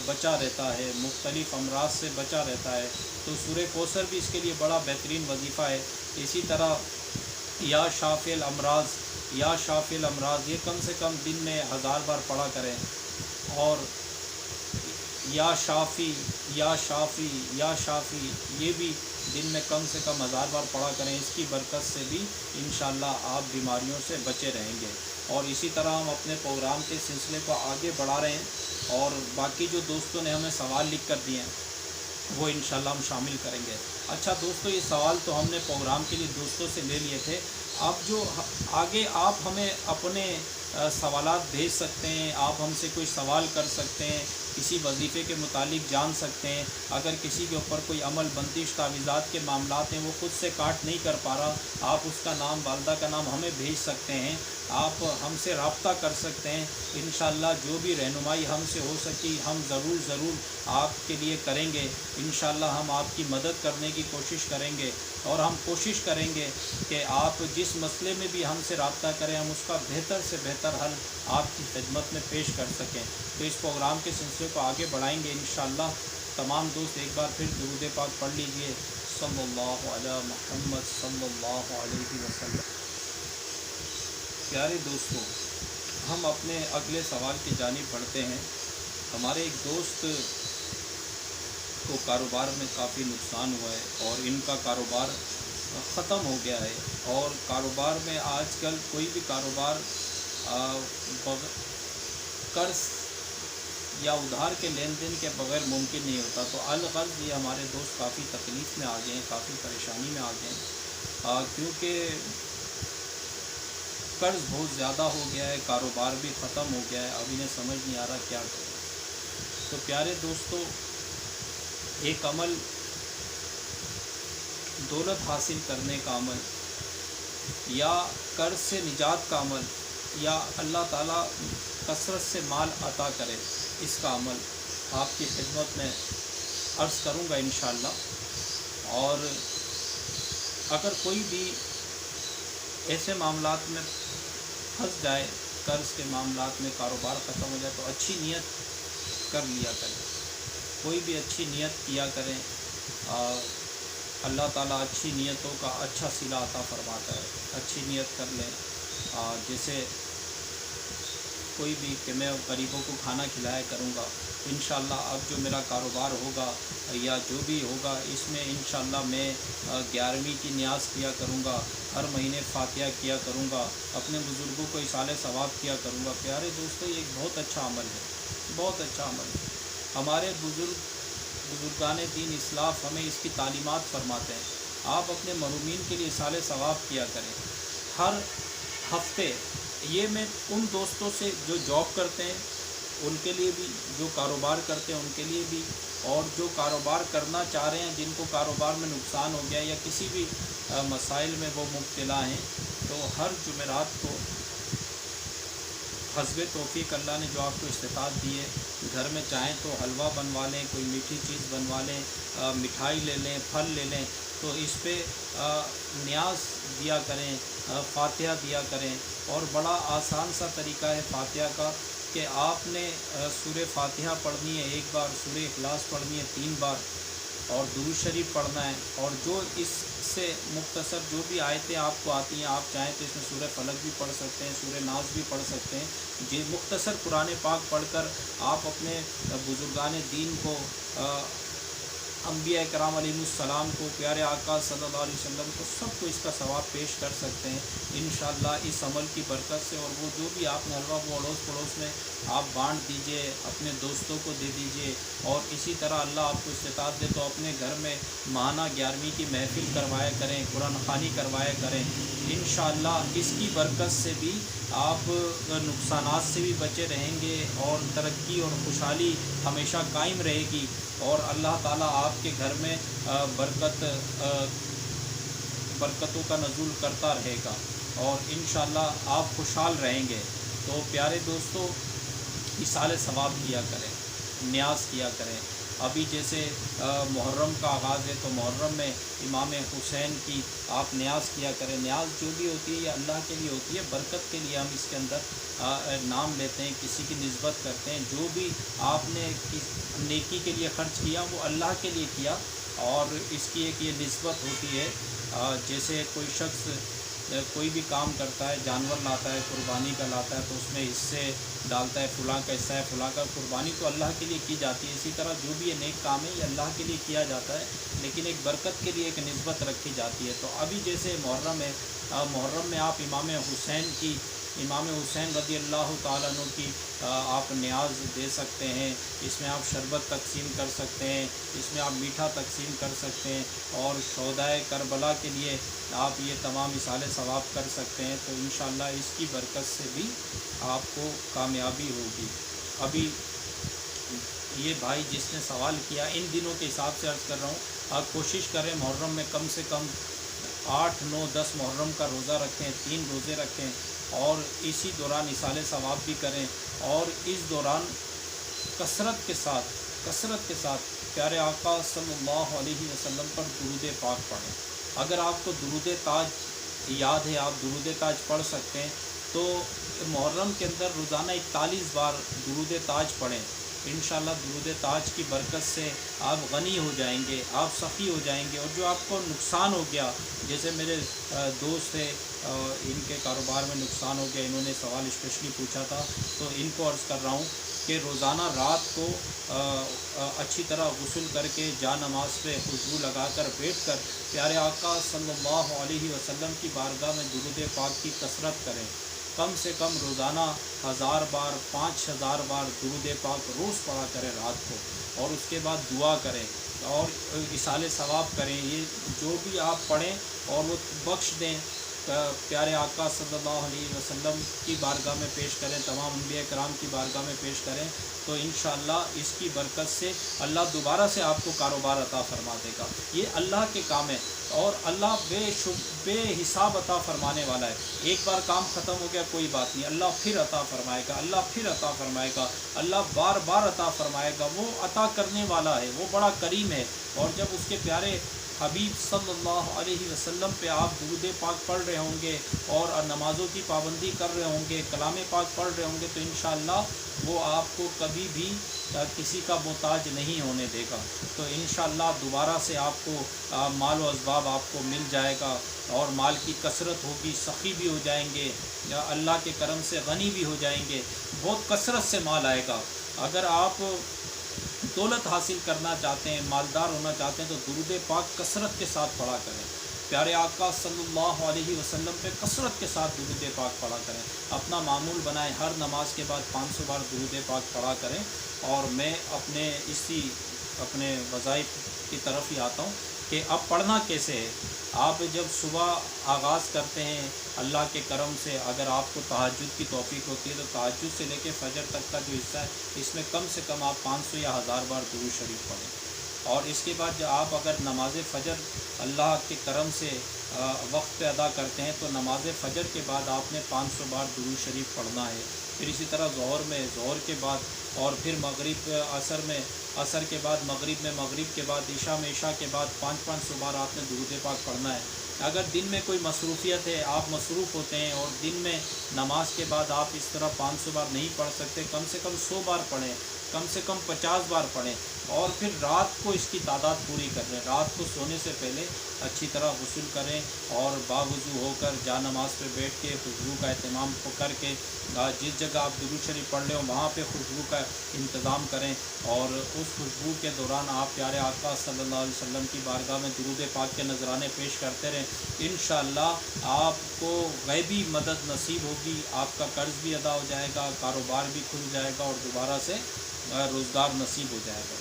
بچا رہتا ہے، مختلف امراض سے بچا رہتا ہے، تو سورہ کوثر بھی اس کے لیے بڑا بہترین وظیفہ ہے۔ اسی طرح یا شافی الامراض، یا شافی الامراض یہ کم سے کم دن میں 1000 بار پڑھا کریں، اور یا شافی یا شافی یا شافی یہ بھی دن میں کم سے کم 1000 بار پڑھا کریں، اس کی برکت سے بھی انشاءاللہ آپ بیماریوں سے بچے رہیں گے۔ اور اسی طرح ہم اپنے پروگرام کے سلسلے کو آگے بڑھا رہے ہیں، اور باقی جو دوستوں نے ہمیں سوال لکھ کر دیے ہیں وہ انشاءاللہ ہم شامل کریں گے۔ اچھا دوستو، یہ سوال تو ہم نے پروگرام کے لیے دوستوں سے لے لیے تھے، اب جو آگے آپ ہمیں اپنے سوالات بھیج سکتے ہیں، آپ ہم سے کوئی سوال کر سکتے ہیں، کسی وظیفے کے متعلق جان سکتے ہیں، اگر کسی کے اوپر کوئی عمل بندش تعویذات کے معاملات ہیں وہ خود سے کاٹ نہیں کر پا رہا، آپ اس کا نام، والدہ کا نام ہمیں بھیج سکتے ہیں، آپ ہم سے رابطہ کر سکتے ہیں۔ انشاءاللہ جو بھی رہنمائی ہم سے ہو سکی ہم ضرور آپ کے لیے کریں گے۔ انشاءاللہ ہم آپ کی مدد کرنے کی کوشش کریں گے، اور ہم کوشش کریں گے کہ آپ جس مسئلے میں بھی ہم سے رابطہ کریں ہم اس کا بہتر سے بہتر حل آپ کی خدمت میں پیش کر سکیں۔ تو اس پروگرام کے سلسلے کو آگے بڑھائیں گے انشاءاللہ۔ تمام دوست ایک بار پھر درود پاک پڑھ لیجئے، صلی اللہ علی محمد صلی اللہ علیہ وسلم۔ پیارے دوستو، ہم اپنے اگلے سوال کی جانب بڑھتے ہیں۔ ہمارے ایک دوست کو کاروبار میں کافی نقصان ہوا ہے اور ان کا کاروبار ختم ہو گیا ہے، اور کاروبار میں آج کل کوئی بھی کاروبار قرض یا ادھار کے لین دین کے بغیر ممکن نہیں ہوتا۔ تو الغرض یہ ہمارے دوست کافی تکلیف میں آ گئے ہیں، کافی پریشانی میں آ گئے ہیں، کیونکہ قرض بہت زیادہ ہو گیا ہے، کاروبار بھی ختم ہو گیا ہے، اب انہیں سمجھ نہیں آ رہا کیا کریں۔ تو پیارے دوستو، ایک عمل دولت حاصل کرنے کا عمل، یا قرض سے نجات کا عمل، یا اللہ تعالیٰ کثرت سے مال عطا کرے، اس کا عمل آپ کی خدمت میں عرض کروں گا انشاءاللہ۔ اور اگر کوئی بھی ایسے معاملات میں پھنس جائے، قرض کے معاملات میں کاروبار ختم ہو جائے، تو اچھی نیت کر لیا کریں، کوئی بھی اچھی نیت کیا کریں، اللہ تعالیٰ اچھی نیتوں کا اچھا صلہ عطا فرماتا ہے۔ اچھی نیت کر لیں، جیسے کوئی بھی کہ میں غریبوں کو کھانا کھلایا کروں گا انشاءاللہ، اب جو میرا کاروبار ہوگا یا جو بھی ہوگا اس میں انشاءاللہ میں 11ویں کی نیاز کیا کروں گا، ہر مہینے فاتحہ کیا کروں گا، اپنے بزرگوں کو ایصال ثواب کیا کروں گا۔ پیارے دوستو، یہ ایک بہت اچھا عمل ہے، بہت اچھا عمل ہے۔ ہمارے بزرگان دین اسلاف ہمیں اس کی تعلیمات فرماتے ہیں۔ آپ اپنے مرحومین کے لیے ایصال ثواب کیا کریں ہر ہفتے۔ یہ میں ان دوستوں سے جو جاب کرتے ہیں ان کے لیے بھی، جو کاروبار کرتے ہیں ان کے لیے بھی، اور جو کاروبار کرنا چاہ رہے ہیں جن کو کاروبار میں نقصان ہو گیا یا کسی بھی مسائل میں وہ مبتلا ہیں، تو ہر جمعرات کو حسب توفیق اللہ نے جو آپ کو استطاعت دی ہے، گھر میں چاہیں تو حلوہ بنوا لیں، کوئی میٹھی چیز بنوا لیں، مٹھائی لے لیں، پھل لے لیں، تو اس پہ نیاز دیا کریں، فاتحہ دیا کریں۔ اور بڑا آسان سا طریقہ ہے فاتحہ کا، کہ آپ نے سورہ فاتحہ پڑھنی ہے 1 بار، سورہ اخلاص پڑھنی ہے 3 بار، اور درود شریف پڑھنا ہے، اور جو اس سے مختصر جو بھی آیتیں آپ کو آتی ہیں، آپ چاہیں تو اس میں سورہ فلق بھی پڑھ سکتے ہیں، سورہ ناس بھی پڑھ سکتے ہیں، جی مختصر قرآن پاک پڑھ کر آپ اپنے بزرگان دین کو، انبیاء کرام علیہ السلام کو، پیارے آقا صلی اللہ علیہ وسلم کو، سب کو اس کا ثواب پیش کر سکتے ہیں انشاءاللہ اس عمل کی برکت سے۔ اور وہ جو بھی آپ نے حلوہ وہ اڑوس پڑوس میں آپ بانٹ دیجئے، اپنے دوستوں کو دے دیجئے، اور اسی طرح اللہ آپ کو استطاعت دے تو اپنے گھر میں ماہانہ 11ویں کی محفل کروایا کریں، قرآن خوانی کروایا کریں انشاءاللہ۔ اس کی برکت سے بھی آپ نقصانات سے بھی بچے رہیں گے، اور ترقی اور خوشحالی ہمیشہ قائم رہے گی، اور اللہ تعالیٰ آپ کے گھر میں برکتوں کا نزول کرتا رہے گا، اور انشاءاللہ آپ خوشحال رہیں گے۔ تو پیارے دوستو، ایصال ثواب کیا کریں، نیاز کیا کریں۔ ابھی جیسے محرم کا آغاز ہے، تو محرم میں امام حسین کی آپ نیاز کیا کریں۔ نیاز جو بھی ہوتی ہے یہ اللہ کے لیے ہوتی ہے، برکت کے لیے ہم اس کے اندر نام لیتے ہیں، کسی کی نسبت کرتے ہیں۔ جو بھی آپ نے نیکی کے لیے خرچ کیا وہ اللہ کے لیے کیا، اور اس کی ایک یہ نسبت ہوتی ہے۔ جیسے کوئی شخص کوئی بھی کام کرتا ہے، جانور لاتا ہے، قربانی کا لاتا ہے، تو اس میں حصے ڈالتا ہے، فلاں کا حصہ ہے، فلاں کا۔ قربانی تو اللہ کے لیے کی جاتی ہے، اسی طرح جو بھی یہ نیک کام ہے یہ اللہ کے لیے کیا جاتا ہے، لیکن ایک برکت کے لیے ایک نسبت رکھی جاتی ہے۔ تو ابھی جیسے محرم ہے، محرم میں آپ امام حسین رضی اللہ تعالیٰ عنہ کی آپ نیاز دے سکتے ہیں، اس میں آپ شربت تقسیم کر سکتے ہیں، اس میں آپ میٹھا تقسیم کر سکتے ہیں، اور شہدائے کربلا کے لیے آپ یہ تمام ایصال ثواب کر سکتے ہیں۔ تو انشاءاللہ اس کی برکت سے بھی آپ کو کامیابی ہوگی۔ ابھی یہ بھائی جس نے سوال کیا، ان دنوں کے حساب سے عرض کر رہا ہوں، آپ کوشش کریں محرم میں کم سے کم 8، 9، 10 محرم کا روزہ رکھیں، 3 روزے رکھیں، اور اسی دوران اصال ثواب بھی کریں، اور اس دوران کثرت کے ساتھ پیارے آقا صلی اللہ علیہ وسلم پر درود پاک پڑھیں۔ اگر آپ کو درود تاج یاد ہے، آپ درود تاج پڑھ سکتے ہیں، تو محرم کے اندر روزانہ 41 بار درود تاج پڑھیں۔ انشاءاللہ درود تاج کی برکت سے آپ غنی ہو جائیں گے، آپ سخی ہو جائیں گے، اور جو آپ کو نقصان ہو گیا، جیسے میرے دوست تھے، ان کے کاروبار میں نقصان ہو گیا، انہوں نے سوال اسپیشلی پوچھا تھا، تو ان کو عرض کر رہا ہوں کہ روزانہ رات کو اچھی طرح غسل کر کے جا نماز پہ خوشبو لگا کر بیٹھ کر پیارے آقا صلی اللہ علیہ وسلم کی بارگاہ میں درود پاک کی کثرت کریں۔ کم سے کم روزانہ 1000 بار 5000 بار درود پاک روز پڑھا کریں رات کو، اور اس کے بعد دعا کریں اور اصال ثواب کریں۔ یہ جو بھی آپ پڑھیں اور وہ بخش دیں، پیارے آقا صلی اللہ علیہ وسلم کی بارگاہ میں پیش کریں، تمام انبیاء کرام کی بارگاہ میں پیش کریں، تو انشاءاللہ اس کی برکت سے اللہ دوبارہ سے آپ کو کاروبار عطا فرما دے گا۔ یہ اللہ کے کام ہے، اور اللہ بے حساب عطا فرمانے والا ہے۔ ایک بار کام ختم ہو گیا کوئی بات نہیں، اللہ پھر عطا فرمائے گا، اللہ پھر عطا فرمائے گا، اللہ بار بار عطا فرمائے گا۔ وہ عطا کرنے والا ہے، وہ بڑا کریم ہے۔ اور جب اس کے پیارے حبیب صلی اللہ علیہ وسلم پہ آپ درود پاک پڑھ رہے ہوں گے اور نمازوں کی پابندی کر رہے ہوں گے، کلام پاک پڑھ رہے ہوں گے، تو انشاءاللہ وہ آپ کو کبھی بھی کسی کا محتاج نہیں ہونے دے گا۔ تو انشاءاللہ دوبارہ سے آپ کو مال و اسباب آپ کو مل جائے گا، اور مال کی کثرت ہوگی، سخی بھی ہو جائیں گے، یا اللہ کے کرم سے غنی بھی ہو جائیں گے، بہت کثرت سے مال آئے گا۔ اگر آپ دولت حاصل کرنا چاہتے ہیں، مالدار ہونا چاہتے ہیں، تو درود پاک کثرت کے ساتھ پڑھا کریں۔ پیارے آقا صلی اللہ علیہ وسلم پہ کثرت کے ساتھ درود پاک پڑھا کریں۔ اپنا معمول بنائیں، ہر نماز کے بعد 500 بار درود پاک پڑھا کریں۔ اور میں اپنے وظائف کی طرف ہی آتا ہوں کہ اب پڑھنا کیسے ہے۔ آپ جب صبح آغاز کرتے ہیں اللہ کے کرم سے، اگر آپ کو تہجد کی توفیق ہوتی ہے تو تہجد سے لے کے فجر تک کا جو حصہ ہے، اس میں کم سے کم آپ 500 یا 1000 بار درود شریف پڑھیں۔ اور اس کے بعد جب آپ اگر نماز فجر اللہ کے کرم سے وقت پہ ادا کرتے ہیں، تو نماز فجر کے بعد آپ نے 500 بار درود شریف پڑھنا ہے۔ پھر اسی طرح ظہر کے بعد، اور پھر مغرب عصر کے بعد، مغرب کے بعد، عشاء کے بعد 500 بار آپ نے درود پاک پڑھنا ہے۔ اگر دن میں کوئی مصروفیت ہے، آپ مصروف ہوتے ہیں اور دن میں نماز کے بعد آپ اس طرح 500 بار نہیں پڑھ سکتے، کم سے کم 100 بار پڑھیں، کم سے کم 50 بار پڑھیں، اور پھر رات کو اس کی تعداد پوری کر لیں۔ رات کو سونے سے پہلے اچھی طرح غسل کریں، اور باوضو ہو کر جا نماز پہ بیٹھ کے خوشبو کا اہتمام کر کے، جس جگہ آپ درود شریف پڑھ لیں وہاں پہ خوشبو کا انتظام کریں، اور اس خوشبو کے دوران آپ پیارے آقا صلی اللہ علیہ وسلم کی بارگاہ میں درود پاک کے نذرانے پیش کرتے رہیں۔ انشاءاللہ آپ کو غیبی مدد نصیب ہوگی، آپ کا قرض بھی ادا ہو جائے گا، کاروبار بھی کھل جائے گا، اور دوبارہ سے روزگار نصیب ہو جائے گا۔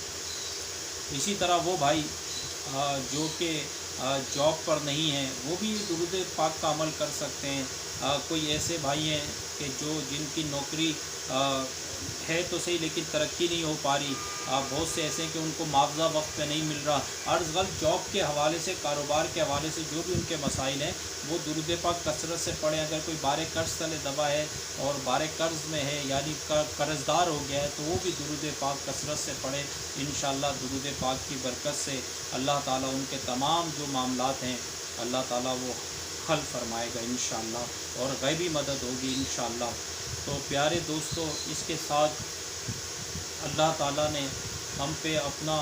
اسی طرح وہ بھائی جو کہ جاب پر نہیں ہیں، وہ بھی درود پاک کا عمل کر سکتے ہیں۔ کوئی ایسے بھائی ہیں کہ جن کی نوکری ہے تو صحیح لیکن ترقی نہیں ہو پا رہی، بہت سے ایسے ہیں کہ ان کو معاوضہ وقت پہ نہیں مل رہا، عرض غلط جاب کے حوالے سے، کاروبار کے حوالے سے جو بھی ان کے مسائل ہیں، وہ درود پاک کثرت سے پڑھیں۔ اگر کوئی بارے قرض تلے دبا ہے اور بارے قرض میں ہے، یعنی قرض دار ہو گیا ہے، تو وہ بھی درود پاک کثرت سے پڑھیں۔ انشاءاللہ درود پاک کی برکت سے اللہ تعالیٰ ان کے تمام جو معاملات ہیں، اللہ تعالیٰ وہ حل فرمائے گا انشاءاللہ، اور غیبی مدد ہوگی انشاءاللہ۔ تو پیارے دوستو، اس کے ساتھ اللہ تعالیٰ نے ہم پہ اپنا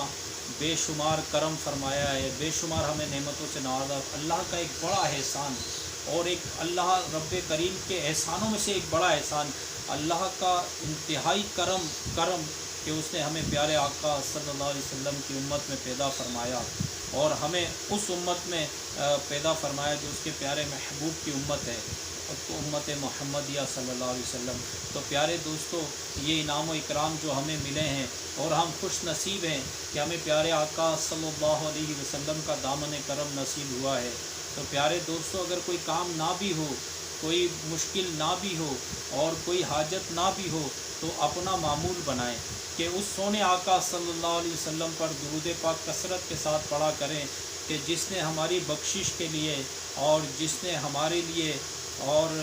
بے شمار کرم فرمایا ہے، بے شمار ہمیں نعمتوں سے نوازا۔ اللہ کا ایک بڑا احسان، اور ایک اللہ رب کریم کے احسانوں میں سے ایک بڑا احسان، اللہ کا انتہائی کرم کہ اس نے ہمیں پیارے آقا صلی اللہ علیہ وسلم کی امت میں پیدا فرمایا، اور ہمیں اس امت میں پیدا فرمایا جو اس کے پیارے محبوب کی امت ہے، امت محمدیہ صلی اللہ علیہ وسلم۔ تو پیارے دوستو، یہ انعام و اکرام جو ہمیں ملے ہیں، اور ہم خوش نصیب ہیں کہ ہمیں پیارے آقا صلی اللہ علیہ وسلم کا دامن کرم نصیب ہوا ہے۔ تو پیارے دوستو، اگر کوئی کام نہ بھی ہو، کوئی مشکل نہ بھی ہو، اور کوئی حاجت نہ بھی ہو، تو اپنا معمول بنائیں کہ اس سونے آقا صلی اللہ علیہ وسلم پر درود پاک کثرت کے ساتھ پڑھا کریں، کہ جس نے ہماری بخشش کے لیے اور جس نے ہمارے لیے اور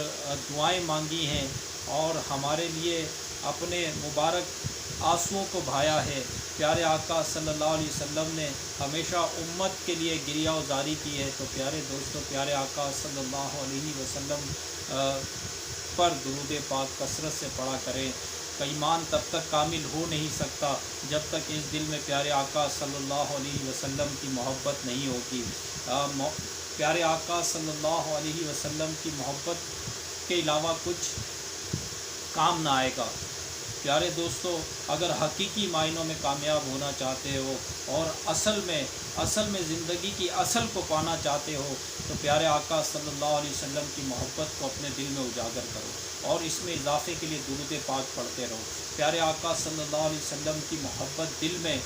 دعائیں مانگی ہیں اور ہمارے لیے اپنے مبارک آنسوؤں کو بہایا ہے۔ پیارے آقا صلی اللہ علیہ وسلم نے ہمیشہ امت کے لیے گریہ وزاری کی ہے۔ تو پیارے دوستو، پیارے آقا صلی اللہ علیہ وسلم پر درود پاک کثرت سے پڑھا کریں۔ ایمان تب تک کامل ہو نہیں سکتا جب تک اس دل میں پیارے آقا صلی اللہ علیہ وسلم کی محبت نہیں ہوگی۔ پیارے آقا صلی اللہ علیہ وسلم کی محبت کے علاوہ کچھ کام نہ آئے گا۔ پیارے دوستو، اگر حقیقی معنوں میں کامیاب ہونا چاہتے ہو اور اصل میں زندگی کی اصل کو پانا چاہتے ہو تو پیارے آقا صلی اللہ علیہ وسلم کی محبت کو اپنے دل میں اجاگر کرو اور اس میں اضافے کے لیے درود پاک پڑھتے رہو۔ پیارے آقا صلی اللہ علیہ وسلم کی محبت دل میں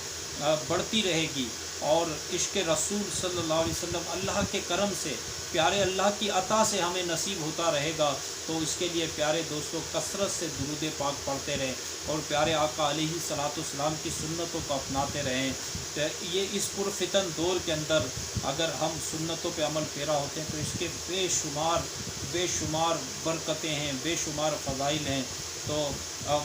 بڑھتی رہے گی اور عشق رسول صلی اللہ علیہ وسلم اللہ کے کرم سے، پیارے اللہ کی عطا سے ہمیں نصیب ہوتا رہے گا۔ تو اس کے لیے پیارے دوستوں کثرت سے درود پاک پڑھتے رہیں اور پیارے آقا علیہ الصلوۃ والسلام کی سنتوں کو اپناتے رہیں۔ یہ اس پرفتن دور کے اندر اگر ہم سنتوں پہ عمل پیرا ہوتے ہیں تو اس کے بے شمار برکتیں ہیں، بے شمار فضائل ہیں۔ تو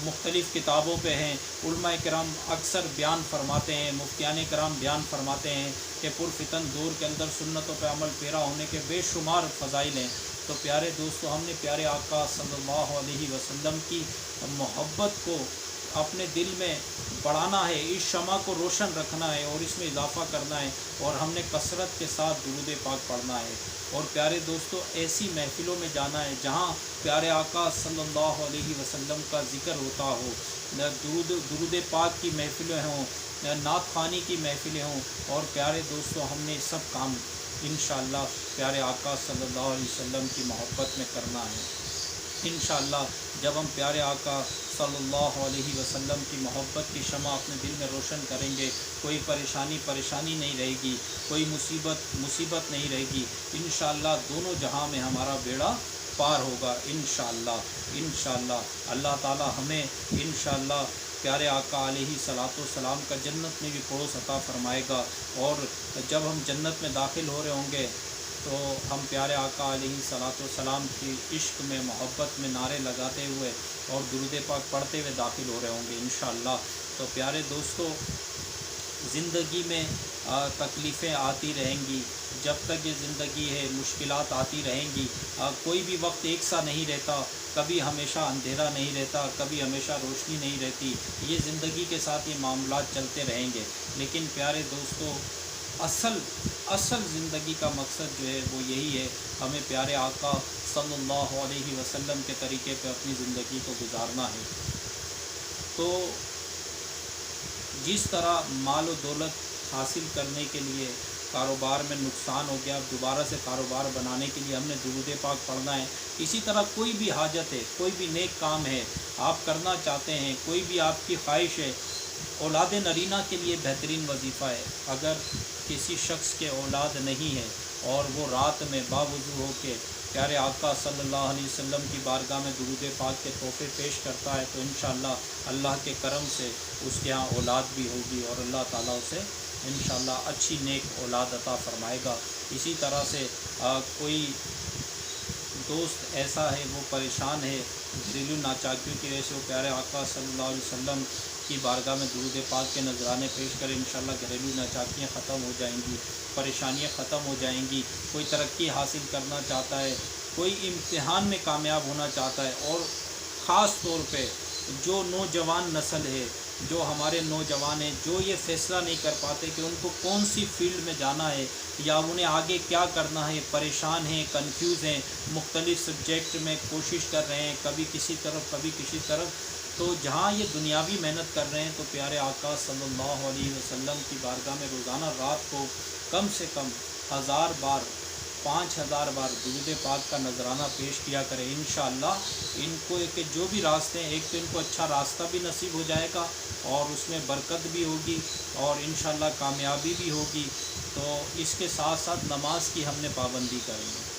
مختلف کتابوں پہ ہیں، علماء کرام اکثر بیان فرماتے ہیں، مفتیان کرام بیان فرماتے ہیں کہ پرفتن دور کے اندر سنتوں پہ عمل پیرا ہونے کے بے شمار فضائل ہیں۔ تو پیارے دوستو، ہم نے پیارے آقا صلی اللہ علیہ وسلم کی محبت کو اپنے دل میں بڑھانا ہے، اس شمع کو روشن رکھنا ہے اور اس میں اضافہ کرنا ہے اور ہم نے کثرت کے ساتھ درود پاک پڑھنا ہے۔ اور پیارے دوستو، ایسی محفلوں میں جانا ہے جہاں پیارے آقا صلی اللہ علیہ وسلم کا ذکر ہوتا ہو، درود پاک کی محفلیں ہوں، نعت خوانی کی محفلیں ہوں۔ اور پیارے دوستو، ہم نے سب کام انشاءاللہ پیارے آقا صلی اللہ علیہ وسلم کی محبت میں کرنا ہے۔ انشاءاللہ جب ہم پیارے آقا صلی اللہ علیہ وسلم کی محبت کی شمع اپنے دل میں روشن کریں گے، کوئی پریشانی نہیں رہے گی، کوئی مصیبت نہیں رہے گی۔ انشاءاللہ دونوں جہاں میں ہمارا بیڑا پار ہوگا انشاءاللہ اللہ تعالی ہمیں انشاءاللہ پیارے آقا علیہ الصلوۃ والسلام کا جنت میں بھی پڑوس عطا فرمائے گا۔ اور جب ہم جنت میں داخل ہو رہے ہوں گے تو ہم پیارے آقا علیہ الصلوۃ والسلام کی عشق میں، محبت میں نعرے لگاتے ہوئے اور درود پاک پڑھتے ہوئے داخل ہو رہے ہوں گے انشاءاللہ۔ تو پیارے دوستو، زندگی میں تکلیفیں آتی رہیں گی، جب تک یہ زندگی ہے مشکلات آتی رہیں گی۔ کوئی بھی وقت ایک سا نہیں رہتا، کبھی ہمیشہ اندھیرا نہیں رہتا، کبھی ہمیشہ روشنی نہیں رہتی۔ یہ زندگی کے ساتھ یہ معاملات چلتے رہیں گے، لیکن پیارے دوستو اصل زندگی کا مقصد جو ہے وہ یہی ہے، ہمیں پیارے آقا صلی اللہ علیہ وسلم کے طریقے پہ اپنی زندگی کو گزارنا ہے۔ تو جس طرح مال و دولت حاصل کرنے کے لیے کاروبار میں نقصان ہو گیا، دوبارہ سے کاروبار بنانے کے لیے ہم نے درود پاک پڑھنا ہے، اسی طرح کوئی بھی حاجت ہے، کوئی بھی نیک کام ہے آپ کرنا چاہتے ہیں، کوئی بھی آپ کی خواہش ہے، اولاد نرینہ کے لیے بہترین وظیفہ ہے۔ اگر کسی شخص کے اولاد نہیں ہے اور وہ رات میں باوضو ہو کے پیارے آقا صلی اللہ علیہ وسلم کی بارگاہ میں درود پاک کے تحفے پیش کرتا ہے تو انشاءاللہ اللہ کے کرم سے اس کے ہاں اولاد بھی ہوگی اور اللہ تعالیٰ اسے انشاءاللہ اچھی نیک اولاد عطا فرمائے گا۔ اسی طرح سے کوئی دوست ایسا ہے وہ پریشان ہے گھریلو ناچاکیوں کی وجہ سے، وہ پیارے آقا صلی اللہ علیہ وسلم کی بارگاہ میں درود پاک کے نذرانے پیش کرے، انشاءاللہ گھریلو ناچاکیاں ختم ہو جائیں گی، پریشانیاں ختم ہو جائیں گی۔ کوئی ترقی حاصل کرنا چاہتا ہے، کوئی امتحان میں کامیاب ہونا چاہتا ہے، اور خاص طور پہ جو نوجوان نسل ہے، جو ہمارے نوجوان ہیں، جو یہ فیصلہ نہیں کر پاتے کہ ان کو کون سی فیلڈ میں جانا ہے یا انہیں آگے کیا کرنا ہے، پریشان ہیں، کنفیوز ہیں، مختلف سبجیکٹ میں کوشش کر رہے ہیں، کبھی کسی طرف کبھی کسی طرف، تو جہاں یہ دنیاوی محنت کر رہے ہیں تو پیارے آقا صلی اللہ علیہ وسلم کی بارگاہ میں روزانہ رات کو کم سے کم 1000 بار 5000 بار درود پاک کا نذرانہ پیش کیا کرے۔ انشاءاللہ ان کو کہ جو بھی راستے ہیں، ایک تو ان کو اچھا راستہ بھی نصیب ہو جائے گا اور اس میں برکت بھی ہوگی اور انشاءاللہ کامیابی بھی ہوگی۔ تو اس کے ساتھ ساتھ نماز کی ہم نے پابندی کریں گے۔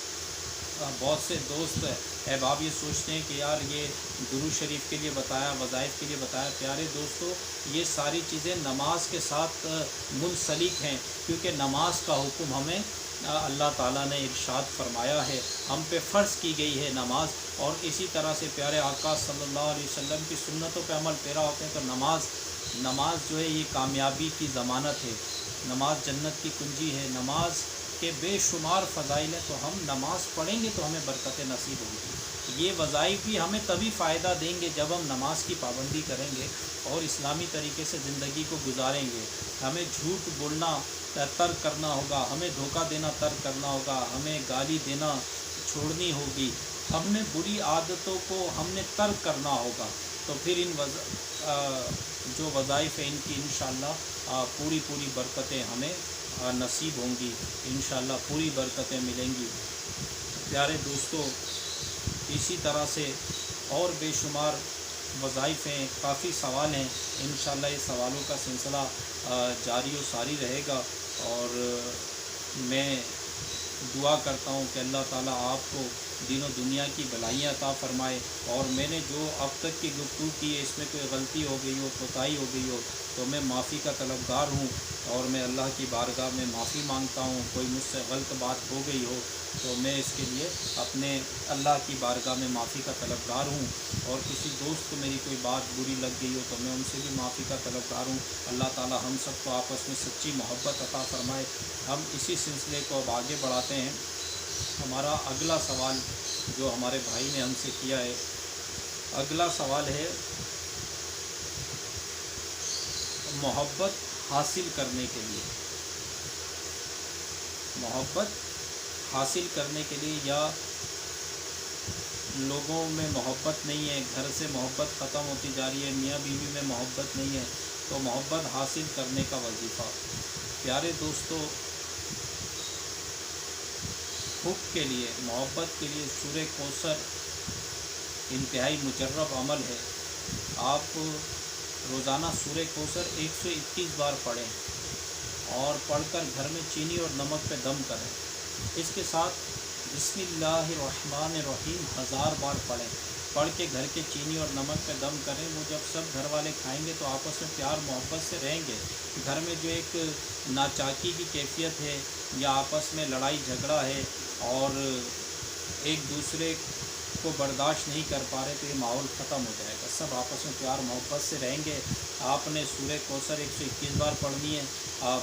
بہت سے دوست احباب یہ سوچتے ہیں کہ یار یہ درود شریف کے لیے بتایا، وظائف کے لیے بتایا۔ پیارے دوستو، یہ ساری چیزیں نماز کے ساتھ منسلک ہیں، کیونکہ نماز کا حکم ہمیں اللہ تعالیٰ نے ارشاد فرمایا ہے، ہم پہ فرض کی گئی ہے نماز، اور اسی طرح سے پیارے آقا صلی اللہ علیہ وسلم کی سنتوں پہ عمل پیرا ہوتے ہیں، تو نماز جو ہے یہ کامیابی کی ضمانت ہے، نماز جنت کی کنجی ہے، نماز کے بے شمار فضائل ہیں، تو ہم نماز پڑھیں گے تو ہمیں برکت نصیب ہوگی۔ یہ وظائف بھی ہمیں تبھی فائدہ دیں گے جب ہم نماز کی پابندی کریں گے اور اسلامی طریقے سے زندگی کو گزاریں گے۔ ہمیں جھوٹ بولنا ترک کرنا ہوگا، ہمیں دھوکہ دینا ترک کرنا ہوگا، ہمیں گالی دینا چھوڑنی ہوگی، ہم نے بری عادتوں کو ہم نے ترک کرنا ہوگا، تو پھر جو وظائف ہیں ان کی انشاءاللہ پوری برکتیں ہمیں نصیب ہوں گی، انشاءاللہ پوری برکتیں ملیں گی۔ پیارے دوستو، اسی طرح سے اور بے شمار وظائف ہیں، کافی سوال ہیں، انشاءاللہ یہ سوالوں کا سلسلہ جاری و ساری رہے گا، اور میں دعا کرتا ہوں کہ اللہ تعالیٰ آپ کو دین و دنیا کی بھلائیاں عطا فرمائے، اور میں نے جو اب تک کی گفتگو کی ہے اس میں کوئی غلطی ہو گئی ہو، کوتاہی ہو گئی ہو تو میں معافی کا طلبگار ہوں، اور میں اللہ کی بارگاہ میں معافی مانگتا ہوں۔ کوئی مجھ سے غلط بات ہو گئی ہو تو میں اس کے لیے اپنے اللہ کی بارگاہ میں معافی کا طلبگار ہوں، اور کسی دوست کو میری کوئی بات بری لگ گئی ہو تو میں ان سے بھی معافی کا طلبگار ہوں۔ اللہ تعالیٰ ہم سب کو آپس میں سچی محبت عطا فرمائے۔ ہم اسی سلسلے کو اب آگے بڑھاتے ہیں۔ ہمارا اگلا سوال جو ہمارے بھائی نے ہم سے کیا ہے، اگلا سوال ہے محبت حاصل کرنے کے لیے، محبت حاصل کرنے کے لیے، یا لوگوں میں محبت نہیں ہے، گھر سے محبت ختم ہوتی جا رہی ہے، میاں بیوی میں محبت نہیں ہے، تو محبت حاصل کرنے کا وظیفہ۔ پیارے دوستو، حب کے لیے، محبت کے لیے سورہ کوثر انتہائی مجرب عمل ہے۔ آپ روزانہ سورہ کوثر 121 بار پڑھیں، اور پڑھ کر گھر میں چینی اور نمک پہ دم کریں۔ اس کے ساتھ بسم اللہ الرحمن الرحیم 1000 بار پڑھ کے گھر کے چینی اور نمک پہ دم کریں۔ وہ جب سب گھر والے کھائیں گے تو آپس میں پیار محبت سے رہیں گے۔ گھر میں جو ایک ناچاکی کی کیفیت ہے، یا آپس میں لڑائی جھگڑا ہے، اور ایک دوسرے کو برداشت نہیں کر پا رہے، تو یہ ماحول ختم ہو جائے گا۔ سب آپس میں پیار محبت سے رہیں گے۔ آپ نے سورہ کوثر 121 بار پڑھنی ہے،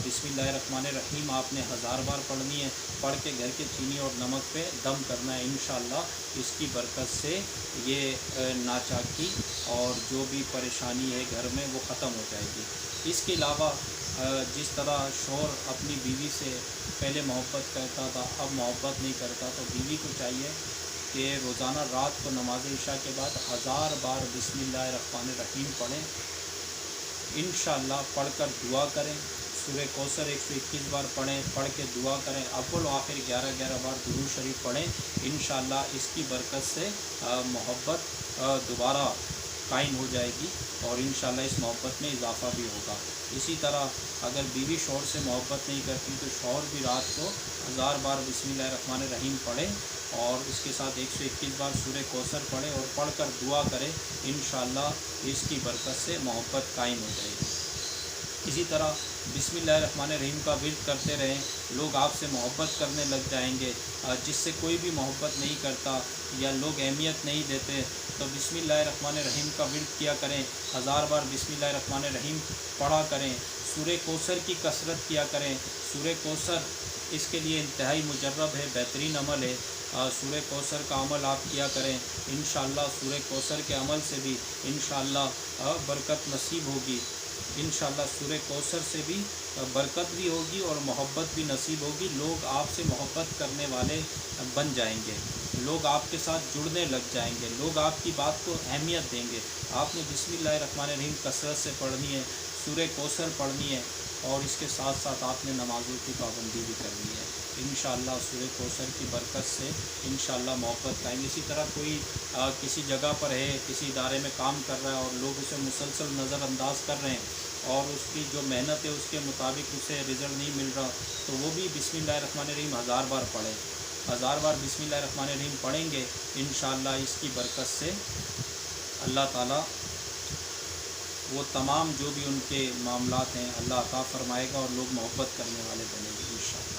بسم اللہ الرحمن الرحیم آپ نے 1000 بار پڑھنی ہے، پڑھ کے گھر کے چینی اور نمک پہ دم کرنا ہے۔ انشاءاللہ اس کی برکت سے یہ ناچاکی اور جو بھی پریشانی ہے گھر میں وہ ختم ہو جائے گی۔ اس کے علاوہ جس طرح شوہر اپنی بیوی سے پہلے محبت کرتا تھا، اب محبت نہیں کرتا، تو بیوی کو چاہیے کہ روزانہ رات کو نماز عشاء کے بعد 1000 بار بسم اللہ الرحمن الرحیم پڑھیں۔ انشاءاللہ پڑھ کر دعا کریں، سورہ کوثر 121 بار پڑھیں، پڑھ کے دعا کریں، اول و آخر 11 بار درود شریف پڑھیں۔ انشاءاللہ اس کی برکت سے محبت دوبارہ قائم ہو جائے گی، اور انشاءاللہ اس محبت میں اضافہ بھی ہوگا۔ اسی طرح اگر بیوی شوہر سے محبت نہیں کرتی تو شوہر بھی رات کو 1000 بار بسم اللہ الرحمن الرحیم پڑھے، اور اس کے ساتھ 121 بار سورہ کوثر پڑھے، اور پڑھ کر دعا کرے۔ انشاءاللہ اس کی برکت سے محبت قائم ہو جائے گی۔ اسی طرح بسم اللہ الرحمن الرحیم کا ورد کرتے رہیں، لوگ آپ سے محبت کرنے لگ جائیں گے۔ جس سے کوئی بھی محبت نہیں کرتا یا لوگ اہمیت نہیں دیتے، تو بسم اللہ الرحمن الرحیم کا ورد کیا کریں، 1000 بار بسم اللہ الرحمن الرحیم پڑھا کریں، سورہ کوثر کی کثرت کیا کریں۔ سورہ کوثر اس کے لیے انتہائی مجرب ہے، بہترین عمل ہے۔ سورہ کوثر کا عمل آپ کیا کریں، انشاءاللہ سورہ کوثر کے عمل سے بھی انشاءاللہ برکت نصیب ہوگی۔ انشاءاللہ سورہ کوثر سے بھی برکت بھی ہوگی اور محبت بھی نصیب ہوگی۔ لوگ آپ سے محبت کرنے والے بن جائیں گے، لوگ آپ کے ساتھ جڑنے لگ جائیں گے، لوگ آپ کی بات کو اہمیت دیں گے۔ آپ نے بسم اللہ الرحمن الرحیم کثرت سے پڑھنی ہے، سورہ کوثر پڑھنی ہے، اور اس کے ساتھ ساتھ آپ نے نمازوں کی پابندی بھی کرنی ہے۔ انشاءاللہ سورہ کوثر کی برکت سے انشاءاللہ محبت قائم۔ اسی طرح کوئی کسی جگہ پر ہے، کسی ادارے میں کام کر رہا ہے، اور لوگ اسے مسلسل نظر انداز کر رہے ہیں، اور اس کی جو محنت ہے اس کے مطابق اسے رزلٹ نہیں مل رہا، تو وہ بھی بسم اللہ الرحمن الرحیم 1000 بار پڑھیں۔ 1000 بار بسم اللہ الرحمن الرحیم پڑھیں گے، انشاءاللہ اس کی برکت سے اللہ تعالیٰ وہ تمام جو بھی ان کے معاملات ہیں اللہ عطا فرمائے گا، اور لوگ محبت کرنے والے بنیں گے انشاءاللہ۔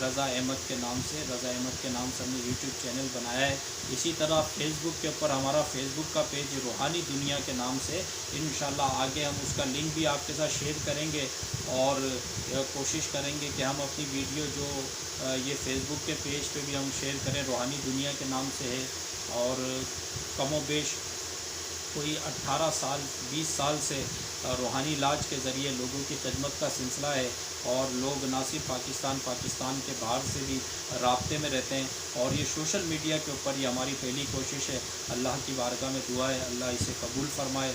رضا احمد کے نام سے ہم نے یوٹیوب چینل بنایا ہے۔ اسی طرح فیس بک کے اوپر ہمارا فیس بک کا پیج روحانی دنیا کے نام سے، انشاءاللہ آگے ہم اس کا لنک بھی آپ کے ساتھ شیئر کریں گے، اور کوشش کریں گے کہ ہم اپنی ویڈیو جو یہ فیس بک کے پیج پہ بھی ہم شیئر کریں، روحانی دنیا کے نام سے ہے، اور کم و بیش کوئی 18 سال 20 سال سے روحانی علاج کے ذریعے لوگوں کی خدمت کا سلسلہ ہے، اور لوگ نہ صرف پاکستان کے باہر سے بھی رابطے میں رہتے ہیں، اور یہ سوشل میڈیا کے اوپر یہ ہماری پہلی کوشش ہے۔ اللہ کی بارگاہ میں دعا ہے اللہ اسے قبول فرمائے۔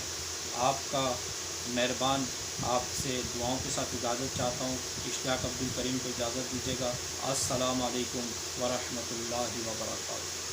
آپ کا مہربان، آپ سے دعاؤں کے ساتھ اجازت چاہتا ہوں۔ اشتیاق عبد الکریم کو اجازت دیجیے گا۔ السلام علیکم ورحمۃ اللہ وبرکاتہ۔